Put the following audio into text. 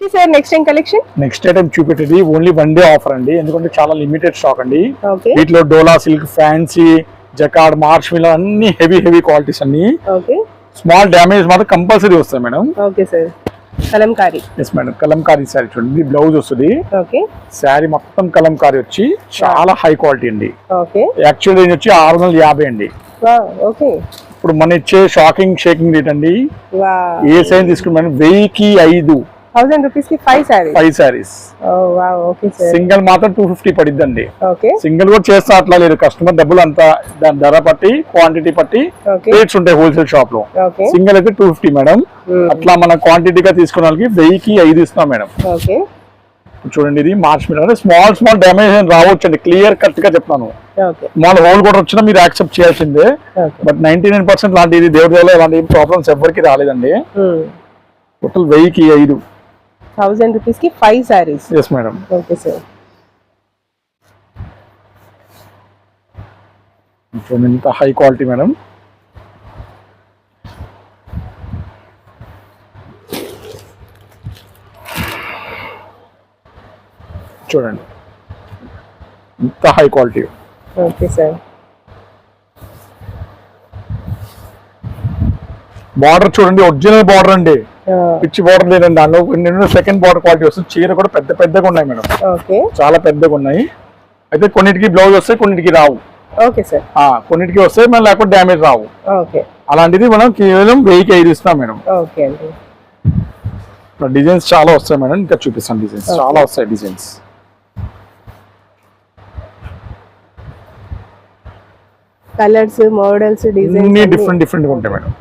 Sir next time collection next item చూపెట్టేది only 1 day offer అండి, ఎందుకంటే చాలా లిమిటెడ్ స్టాక్ అండి. ఓకే వీటిలో డోలా సిల్క్, ఫ్యాన్సీ, జకార్డ్, మార్చ్ మిల్ అన్ని హెవీ క్వాలిటీస్ అన్ని. ఓకే స్మాల్ డ్యామేజ్ మాత్రం కంపల్సరీ వస్తాయి madam. Okay sir Kalamkari. Yes madam, Kalamkari sari చూడండి, బ్లౌజ్ వస్తుంది. ఓకే శారీ మొత్తం కలంకారీ వచ్చి చాలా హై క్వాలిటీ అండి. ఓకే యాక్చువల్ రేంజ్ వచ్చి 650 అండి. ఓకే ఇప్పుడు మన ఇచ్చే షేకింగ్ రేట్ అండి. ఏ సైజ్ తీసుకున్నాం 1000కి 1000 రూపీస్ కి 5 సారీస్. ఓకే సార్ సింగిల్ మాత్రం 250 పడిద్దండి. ఓకే సింగిల్ కూడా చేస్తా అట్లా లేదు, కస్టమర్ డబ్బులు అంతా దాని ధర పట్టి క్వాంటిటీ పట్టి రేట్స్ ఉంటాయి హోల్సేల్ షాప్ లో. సింగిల్ అయితే 250 మేడం. అట్లా మన క్వాంటిటీగా తీసుకున్న వాళ్ళకి 1000కి 5 ఇస్తున్నాం మేడం. ఓకే చూడండి, ఇది మార్చ్ మిల్ అంటే స్మాల్ డ్యామేజ్ రావచ్చు అండి, క్లియర్ కట్ గా చెప్తాను. స్మాల్ హోల్ కూడా వచ్చినా మీరు యాక్సెప్ట్ చేయాల్సిందే. బట్ 99% లాంటిది దేవుడి ఇలాంటి ప్రాబ్లమ్స్ ఎవరికి రాలేదండి. టోటల్ 1000కి 5 1000 రూపీస్ కి 5 saris. Yes madam. Okay sir ఇంత హై క్వాలిటీ మేడం. చూడండి ఇంత high quality. Okay sir border చూడండి, ఒరిజినల్ బార్డర్ అండి, పిచ్చి బార్డర్ లేదండి. దానిలో సెకండ్ బార్డర్ క్వాలిటీ వస్తుంది. చీర కూడా పెద్దగా ఉన్నాయి మేడం, చాలా పెద్దగా ఉన్నాయి. అయితే కొన్నిటికి బ్లౌజ్ వస్తాయి, కొన్నిటికి రావు. ఓకే సార్ కొన్నిటికి వస్తాయి, మళ్ళీ లేకపోతే డ్యామేజ్ రావు. ఓకే అలాంటిది మనం కేవలం 1000కి 5 ఇస్తాం మేడం. ఓకే అండి. డిజైన్స్ చాలా వస్తాయి మేడం, ఇంకా చూపిస్తాను. డిజైన్స్ చాలా వస్తాయి. డిజైన్స్ కలర్స్, మోడల్స్, డిజైన్స్ అన్ని డిఫరెంట్ ఉంటాయి మేడం.